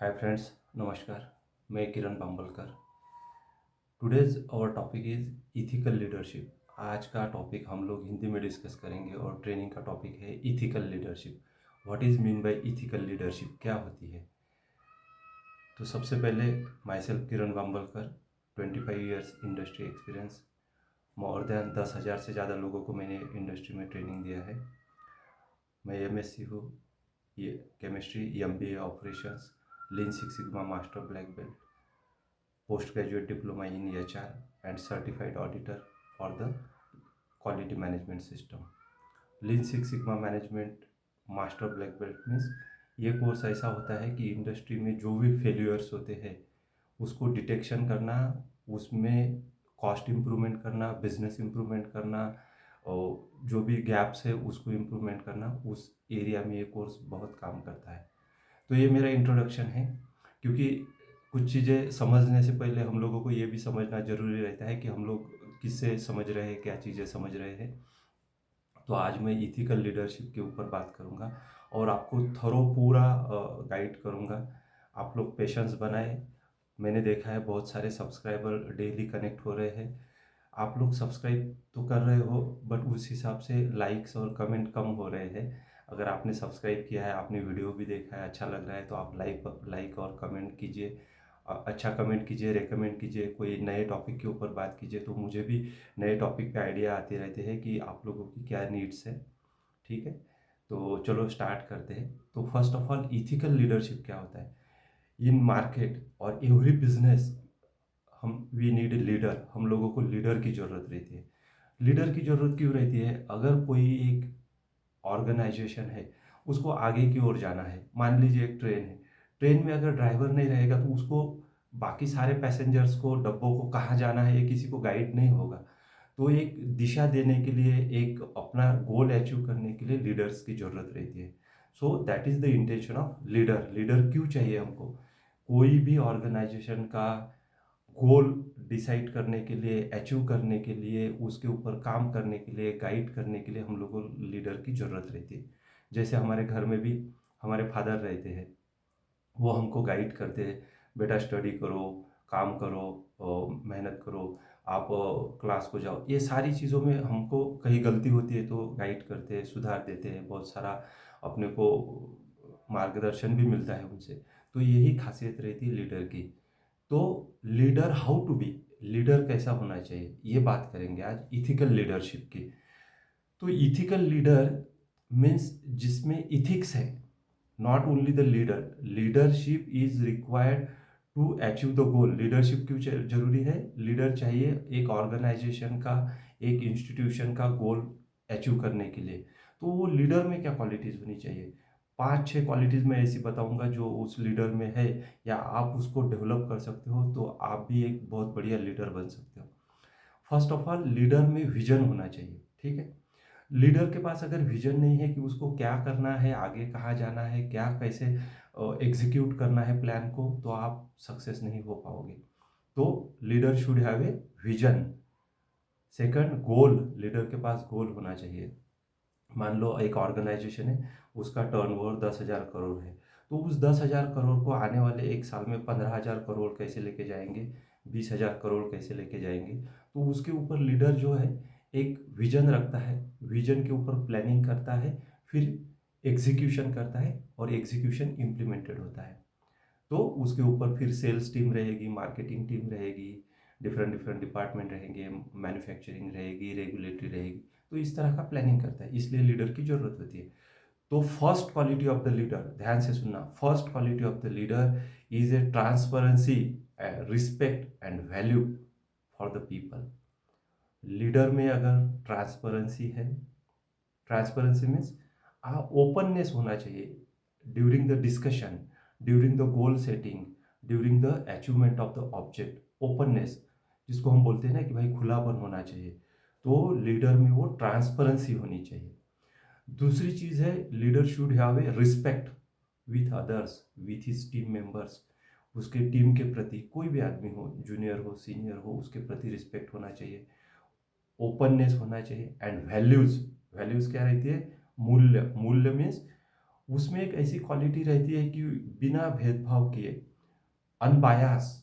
हाय friends, नमस्कार। मैं Kiran Bambalkar. Today's our topic is ethical leadership. आज का टॉपिक हम लोग हिंदी में डिस्कस करेंगे और ट्रेनिंग का टॉपिक है ethical leadership. What is mean by ethical leadership, क्या होती है? तो सबसे पहले myself Kiran Bambalkar, 25 years industry experience. More than 10,000 से ज़्यादा लोगों को मैंने इंडस्ट्री में ट्रेनिंग दिया है। मैं MSc हूँ, ये chemistry, MBA operations, lean six sigma master black belt, post graduate diploma in HR and certified auditor for the quality management system. Lean six sigma management master black belt means ये course ऐसा होता है कि industry में जो भी failures होते हैं उसको डिटेक्शन करना, उसमें कॉस्ट इम्प्रूवमेंट करना, बिजनेस इम्प्रूवमेंट करना, और जो भी गैप्स है उसको इम्प्रूवमेंट करना, उस एरिया में ये कोर्स बहुत काम करता है। तो ये मेरा इंट्रोडक्शन है, क्योंकि कुछ चीज़ें समझने से पहले हम लोगों को ये भी समझना ज़रूरी रहता है कि हम लोग किससे समझ रहे हैं, क्या चीज़ें समझ रहे हैं। तो आज मैं इथिकल लीडरशिप के ऊपर बात करूँगा और आपको थोरो पूरा गाइड करूँगा। आप लोग पेशेंस बनाए। मैंने देखा है बहुत सारे सब्सक्राइबर डेली कनेक्ट हो रहे हैं। आप लोग सब्सक्राइब तो कर रहे हो, बट उस हिसाब से लाइक्स और कमेंट कम हो रहे हैं। अगर आपने सब्सक्राइब किया है, आपने वीडियो भी देखा है, अच्छा लग रहा है, तो आप लाइक और कमेंट कीजिए। अच्छा कमेंट कीजिए, रेकमेंड कीजिए, कोई नए टॉपिक के ऊपर बात कीजिए, तो मुझे भी नए टॉपिक पे आइडिया आते रहते हैं कि आप लोगों की क्या नीड्स है। ठीक है, तो चलो स्टार्ट करते हैं। तो first of all, ethical leadership क्या होता है? इन मार्केट और एवरी बिजनेस हम वी नीड ए लीडर। हम लोगों को लीडर की ज़रूरत रहती है। लीडर की ज़रूरत क्यों रहती है? अगर कोई एक ऑर्गेनाइजेशन है, उसको आगे की ओर जाना है। मान लीजिए एक ट्रेन है, ट्रेन में अगर ड्राइवर नहीं रहेगा तो उसको बाकी सारे पैसेंजर्स को, डब्बों को कहाँ जाना है ये किसी को गाइड नहीं होगा। तो एक दिशा देने के लिए, एक अपना गोल अचीव करने के लिए लीडर्स की ज़रूरत रहती है। So that is the intention of leader. Leader क्यों चाहिए हमको? कोई भी ऑर्गेनाइजेशन का गोल डिसाइड करने के लिए, अचीव करने के लिए, उसके ऊपर काम करने के लिए, गाइड करने के लिए हम लोगों को लीडर की ज़रूरत रहती है। जैसे हमारे घर में भी हमारे फादर रहते हैं, वो हमको गाइड करते हैं, बेटा स्टडी करो, काम करो, मेहनत करो, आप क्लास को जाओ। ये सारी चीज़ों में हमको कहीं गलती होती है तो गाइड करते हैं, सुधार देते हैं, बहुत सारा अपने को मार्गदर्शन भी मिलता है उनसे। तो यही खासियत रहती है लीडर की। तो leader how to be, leader कैसा होना चाहिए, ये बात करेंगे आज इथिकल लीडरशिप की। तो इथिकल लीडर मीन्स जिसमें इथिक्स है। Not only the leader, leadership is required to achieve the goal. Leadership क्यों जरूरी है? लीडर चाहिए एक ऑर्गेनाइजेशन का, एक इंस्टीट्यूशन का गोल अचीव करने के लिए। तो वो लीडर में क्या क्वालिटीज़ होनी चाहिए? 5-6 क्वालिटीज़ मैं ऐसी बताऊंगा जो उस लीडर में है, या आप उसको डेवलप कर सकते हो तो आप भी एक बहुत बढ़िया लीडर बन सकते हो। फर्स्ट ऑफ ऑल, लीडर में विजन होना चाहिए। ठीक है, लीडर के पास अगर विजन नहीं है कि उसको क्या करना है, आगे कहाँ जाना है, क्या कैसे एग्जीक्यूट करना है प्लान को, तो आप सक्सेस नहीं हो पाओगे। तो leader should have a vision. Second, goal. Leader के पास गोल होना चाहिए। मान लो एक ऑर्गेनाइजेशन है, उसका टर्नओवर 10,000 करोड़ है, तो उस 10,000 करोड़ को आने वाले एक साल में 15,000 करोड़ कैसे लेके जाएंगे, 20,000 करोड़ कैसे लेके जाएंगे। तो उसके ऊपर लीडर जो है एक विजन रखता है, विजन के ऊपर प्लानिंग करता है, फिर एग्जीक्यूशन करता है और एग्जीक्यूशन इम्प्लीमेंटेड होता है। तो उसके ऊपर फिर सेल्स टीम रहेगी, मार्केटिंग टीम रहेगी, डिफरेंट डिफरेंट डिपार्टमेंट रहेंगे, मैन्युफैक्चरिंग रहेगी, रेगुलेटरी रहेगी। तो इस तरह का प्लानिंग करता है, इसलिए लीडर की जरूरत होती है। तो first quality of the leader, ध्यान से सुनना, first quality of the leader is a transparency, respect and value for the people. Leader में अगर ट्रांसपेरेंसी है, ट्रांसपेरेंसी मीन्स ओपननेस होना चाहिए during the discussion, during the goal setting, during the achievement of the object. Openness, जिसको हम बोलते हैं ना कि भाई खुलापन होना चाहिए। तो लीडर में वो ट्रांसपेरेंसी होनी चाहिए। दूसरी चीज़ है, leader should have a respect with others, with his team members. उसके टीम के प्रति, कोई भी आदमी हो, जूनियर हो सीनियर हो, उसके प्रति रिस्पेक्ट होना चाहिए, ओपननेस होना चाहिए। एंड वैल्यूज, वैल्यूज क्या रहती है? मूल्य। मूल्य मीन्स उसमें एक ऐसी क्वालिटी रहती है कि बिना भेदभाव किए, अनबायास,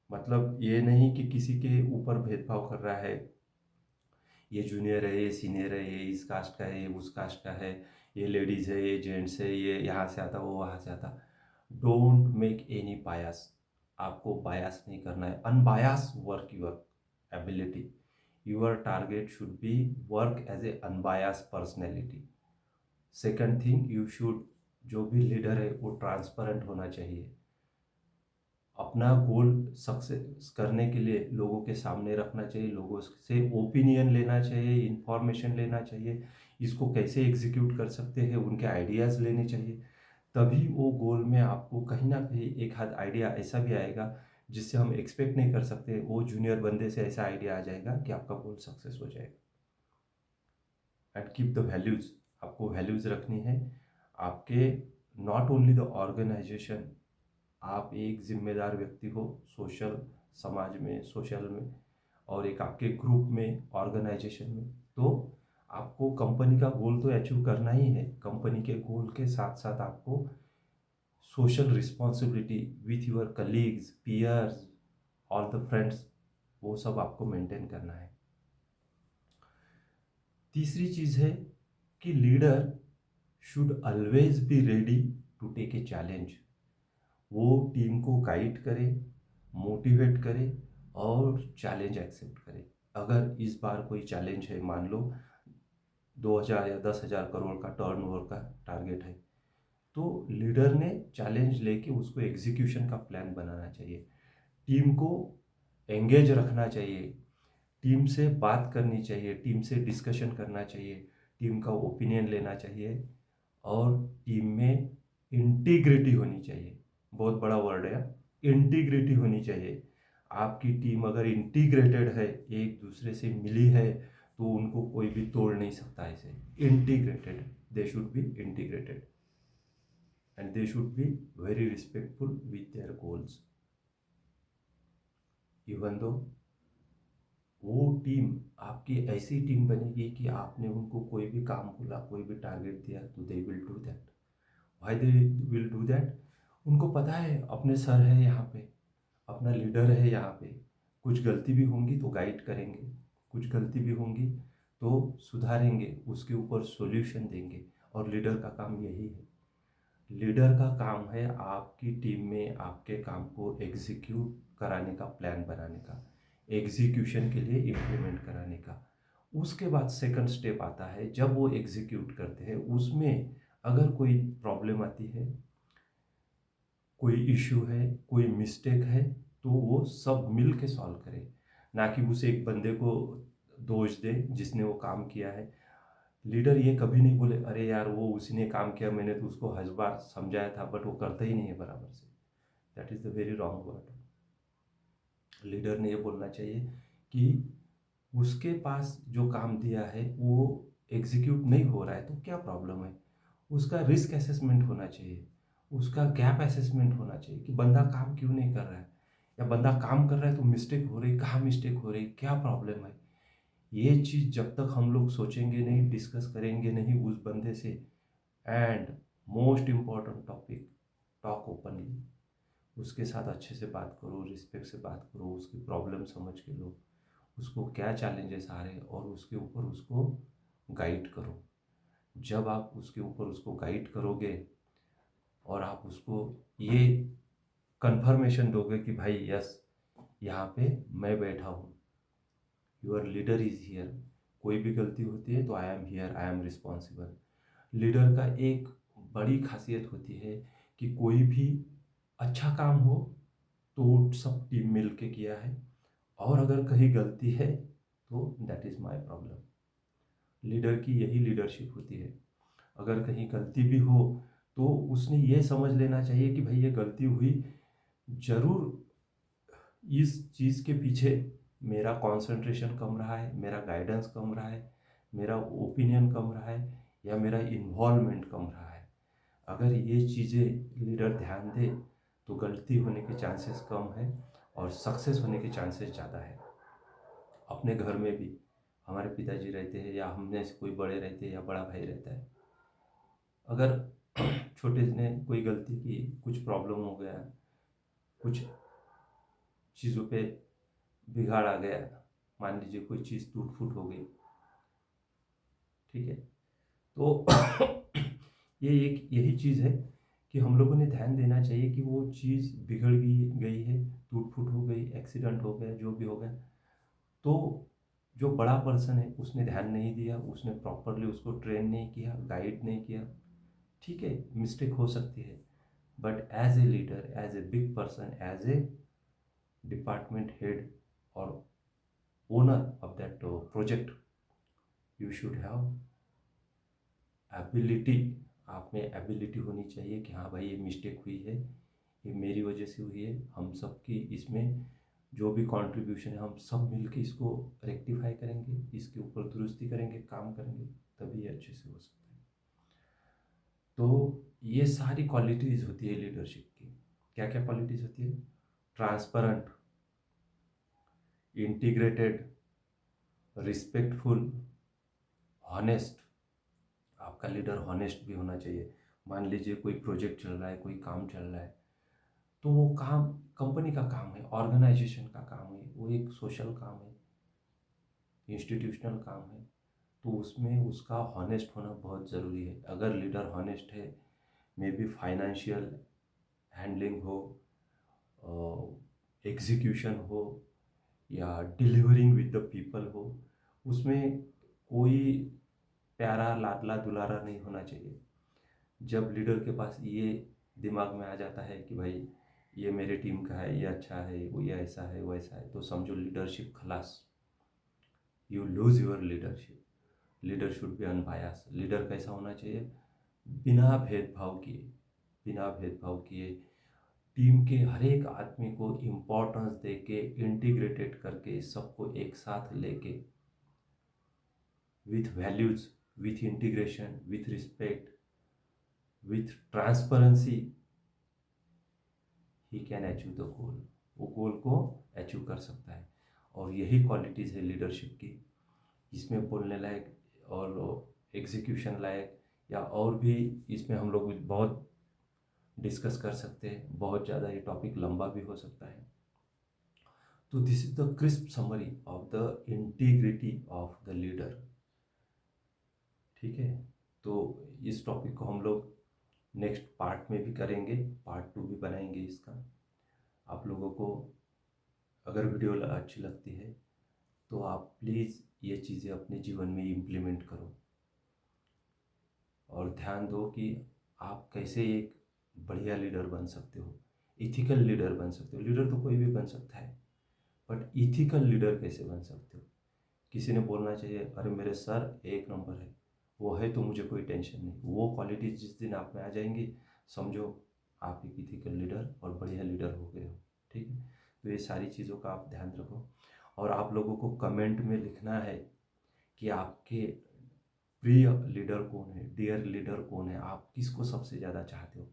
मतलब ये नहीं कि किसी के ऊपर भेदभाव कर रहा है, ये जूनियर है, ये सीनियर है, ये इस कास्ट का है, ये उस कास्ट का है, ये लेडीज़ है, ये जेंट्स है, ये यहाँ से आता, वो वहाँ से आता। Don't make any bias. आपको बायस नहीं करना है। Unbias work your ability. Your target should be work as a unbias personality. Second thing, you should, जो भी लीडर है वो ट्रांसपेरेंट होना चाहिए। अपना गोल सक्सेस करने के लिए लोगों के सामने रखना चाहिए, लोगों से ओपिनियन लेना चाहिए, इंफॉर्मेशन लेना चाहिए, इसको कैसे एग्जीक्यूट कर सकते हैं उनके आइडियाज़ लेने चाहिए। तभी वो गोल में आपको कहीं ना कहीं एक आध आइडिया ऐसा भी आएगा जिससे हम एक्सपेक्ट नहीं कर सकते, वो जूनियर बंदे से ऐसा आइडिया आ जाएगा कि आपका गोल सक्सेस हो जाएगा। And keep the values. आपको वैल्यूज़ रखनी है आपके, नॉट ओनली द ऑर्गेनाइजेशन। आप एक जिम्मेदार व्यक्ति हो सोशल, समाज में, सोशल में, और एक आपके ग्रुप में, ऑर्गेनाइजेशन में। तो आपको कंपनी का गोल तो अचीव करना ही है। कंपनी के गोल के साथ साथ आपको social responsibility with your colleagues, peers, all the friends, वो सब आपको मेंटेन करना है। तीसरी चीज़ है कि leader should always be ready to take a challenge. वो टीम को गाइड करे, मोटिवेट करे और चैलेंज एक्सेप्ट करे। अगर इस बार कोई चैलेंज है, मान लो 2000 या 10,000 करोड़ का टर्नओवर का टारगेट है, तो लीडर ने चैलेंज लेके उसको एग्जीक्यूशन का प्लान बनाना चाहिए। टीम को एंगेज रखना चाहिए, टीम से बात करनी चाहिए, टीम से डिस्कशन करना चाहिए, टीम का ओपिनियन लेना चाहिए, और टीम में इंटीग्रिटी होनी चाहिए। बहुत बड़ा वर्ड है, इंटीग्रिटी होनी चाहिए। आपकी टीम अगर इंटीग्रेटेड है, एक दूसरे से मिली है, तो उनको कोई भी तोड़ नहीं सकता। ऐसे integrated, they should be integrated and they should be very respectful with their goals. Even though वो टीम आपकी ऐसी टीम बनेगी कि आपने उनको कोई भी काम बोला, कोई भी टारगेट दिया, तो they will do that. Why they will do that? उनको पता है अपने सर है यहाँ पे, अपना लीडर है यहाँ पे। कुछ गलती भी होंगी तो गाइड करेंगे, कुछ गलती भी होंगी तो सुधारेंगे, उसके ऊपर सॉल्यूशन देंगे। और लीडर का काम यही है। लीडर का काम है आपकी टीम में आपके काम को एग्जीक्यूट कराने का, प्लान बनाने का, एग्जीक्यूशन के लिए इम्प्लीमेंट कराने का। उसके बाद सेकंड स्टेप आता है, जब वो एग्जीक्यूट करते हैं उसमें अगर कोई प्रॉब्लम आती है, कोई इश्यू है, कोई मिस्टेक है, तो वो सब मिल के सॉल्व करे, ना कि उस एक बंदे को दोष दे जिसने वो काम किया है। लीडर ये कभी नहीं बोले अरे यार वो उसी ने काम किया, मैंने तो उसको 1000 बार समझाया था बट वो करता ही नहीं है बराबर से। That is the very wrong word. Leader ने ये बोलना चाहिए कि उसके पास जो काम दिया है वो एग्जीक्यूट नहीं हो रहा है तो क्या प्रॉब्लम है। उसका रिस्क असेसमेंट होना चाहिए, उसका गैप असेसमेंट होना चाहिए कि बंदा काम क्यों नहीं कर रहा है, या बंदा काम कर रहा है तो मिस्टेक हो रही, कहाँ मिस्टेक हो रही, क्या प्रॉब्लम है। ये चीज़ जब तक हम लोग सोचेंगे नहीं, डिस्कस करेंगे नहीं उस बंदे से, and most important topic, talk openly. उसके साथ अच्छे से बात करो, रिस्पेक्ट से बात करो, उसकी प्रॉब्लम समझ के लो, उसको क्या चैलेंजेस आ रहे हैं और उसके ऊपर उसको गाइड करो। जब आप उसके ऊपर उसको गाइड करोगे और आप उसको ये कंफर्मेशन दोगे कि भाई यस, यहाँ पे मैं बैठा हूँ, योर लीडर इज़ हियर, कोई भी गलती होती है तो I am here, I am responsible. Leader का एक बड़ी खासियत होती है कि कोई भी अच्छा काम हो तो सब टीम मिल के किया है, और अगर कहीं गलती है तो that is my problem. Leader की यही लीडरशिप होती है। अगर कहीं गलती भी हो तो उसने ये समझ लेना चाहिए कि भाई ये गलती हुई, ज़रूर इस चीज़ के पीछे मेरा कंसंट्रेशन कम रहा है, मेरा गाइडेंस कम रहा है, मेरा ओपिनियन कम रहा है, या मेरा इन्वॉल्वमेंट कम रहा है। अगर ये चीज़ें लीडर ध्यान दे तो गलती होने के चांसेस कम है और सक्सेस होने के चांसेस ज़्यादा है। अपने घर में भी हमारे पिताजी रहते हैं या हमने से कोई बड़े रहते हैं या बड़ा भाई रहता है, अगर छोटे ने कोई गलती की, कुछ प्रॉब्लम हो गया, कुछ चीज़ों पे बिगाड़ आ गया, मान लीजिए कोई चीज़ टूट फूट हो गई, ठीक है, तो ये एक यही चीज़ है कि हम लोगों ने ध्यान देना चाहिए कि वो चीज़ बिगड़ गई है, टूट फूट हो गई, एक्सीडेंट हो गया, जो भी हो गया, तो जो बड़ा पर्सन है उसने ध्यान नहीं दिया, उसने प्रॉपरली उसको ट्रेन नहीं किया, गाइड नहीं किया, ठीक है, मिस्टेक हो सकती है, but as a leader, as a big person, as a department head और owner of that project, you should have ability, आप में एबिलिटी होनी चाहिए कि हाँ भाई ये मिस्टेक हुई है, ये मेरी वजह से हुई है, हम सब की इसमें जो भी कंट्रीब्यूशन है हम सब मिलके इसको रेक्टिफाई करेंगे, इसके ऊपर दुरुस्ती करेंगे, काम करेंगे, तभी ये अच्छे से हो सकता है। तो ये सारी क्वालिटीज़ होती है लीडरशिप की। क्या क्या क्वालिटीज़ होती है? ट्रांसपेरेंट, इंटीग्रेटेड, रिस्पेक्टफुल, हॉनेस्ट, आपका लीडर हॉनेस्ट भी होना चाहिए। मान लीजिए कोई प्रोजेक्ट चल रहा है, कोई काम चल रहा है, तो वो काम कंपनी का काम है, ऑर्गेनाइजेशन का काम है, वो एक सोशल काम है, इंस्टीट्यूशनल काम है, तो उसमें उसका हॉनेस्ट होना बहुत ज़रूरी है। अगर लीडर हॉनेस्ट है, मे बी फाइनेंशियल हैंडलिंग हो, एग्जीक्यूशन हो, या डिलीवरिंग विद द पीपल हो, उसमें कोई प्यारा लाडला दुलारा नहीं होना चाहिए। जब लीडर के पास ये दिमाग में आ जाता है कि भाई ये मेरे टीम का है, ये अच्छा है, वो ये ऐसा है, वो ऐसा है, तो समझो लीडरशिप खलास, you lose your leadership. Leader should be unbias. Leader कैसा होना चाहिए? बिना भेदभाव किए, बिना भेदभाव किए टीम के हर एक आदमी को इम्पोर्टेंस दे के, इंटीग्रेटेड करके, सबको एक साथ लेके, with values, with integration, with respect, with transparency, he can achieve the गोल। वो गोल को अचीव कर सकता है। और यही क्वालिटीज़ है लीडरशिप की, इसमें बोलने लायक और एग्जीक्यूशन लायक, या और भी इसमें हम लोग बहुत डिस्कस कर सकते हैं, बहुत ज़्यादा ये टॉपिक लंबा भी हो सकता है। तो this is the crisp summary of the integrity of the leader, ठीक है। तो इस टॉपिक को हम लोग नेक्स्ट पार्ट में भी करेंगे, पार्ट 2 भी बनाएंगे इसका। आप लोगों को अगर वीडियो अच्छी लगती है तो आप प्लीज़ ये चीज़ें अपने जीवन में इम्प्लीमेंट करो, और ध्यान दो कि आप कैसे एक बढ़िया लीडर बन सकते हो, इथिकल लीडर बन सकते हो। लीडर तो कोई भी बन सकता है, बट इथिकल लीडर कैसे बन सकते हो? किसी ने बोलना चाहिए अरे मेरे सर एक नंबर है, वो है तो मुझे कोई टेंशन नहीं। वो क्वालिटी जिस दिन आप में आ जाएंगी, समझो आप एक इथिकल लीडर और बढ़िया लीडर हो गए हो, ठीक है। तो ये सारी चीज़ों का आप ध्यान रखो, और आप लोगों को कमेंट में लिखना है कि आपके प्रिय लीडर कौन है, डियर लीडर कौन है, आप किसको सबसे ज़्यादा चाहते हो।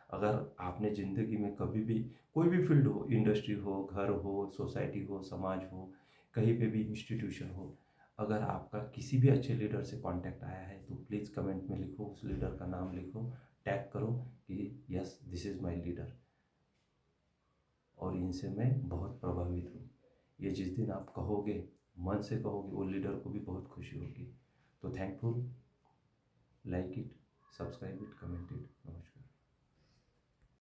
अगर आपने ज़िंदगी में कभी भी कोई भी फील्ड हो, इंडस्ट्री हो, घर हो, सोसाइटी हो, समाज हो, कहीं पे भी इंस्टीट्यूशन हो, अगर आपका किसी भी अच्छे लीडर से कांटेक्ट आया है तो प्लीज़ कमेंट में लिखो, उस लीडर का नाम लिखो, टैग करो कि yes this is my leader, और इनसे मैं बहुत प्रभावित हूँ। ये जिस दिन आप कहोगे, मन से कहोगे, वो लीडर को भी बहुत खुशी होगी। तो thankful, like it, subscribe it, comment it. नमस्कार।